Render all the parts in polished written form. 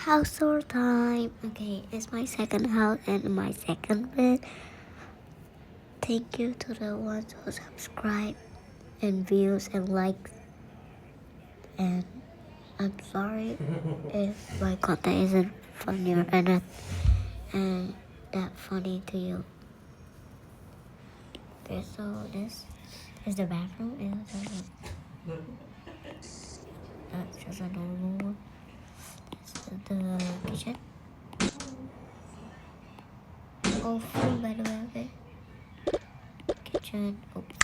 house tour time. Okay, it's my second house and my second bed. Thank you to the ones who subscribe and views and likes. And I'm sorry if my content isn't funny or anything and that funny to you. Okay, so this is the bathroom. That's just a normal one. The kitchen. Oh, free by the way, okay. Kitchen. Oops.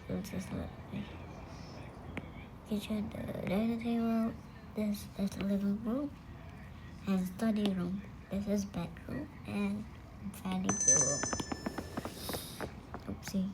This is the kitchen, the dining table. This is the living room and study room. This is bedroom and vanity room. Oopsie.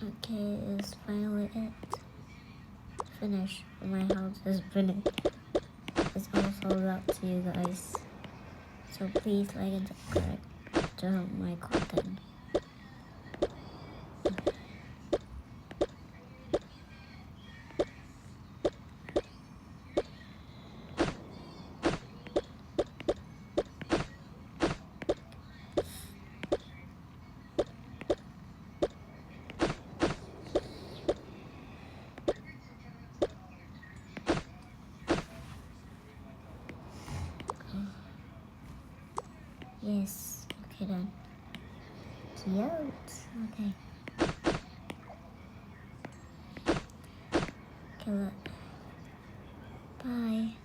Okay, it's finally it. Finished. My house is finished. It's all sold out to you guys. So please like and subscribe to help my content. Yes. Okay then. Cute. Okay. Okay, look. Bye.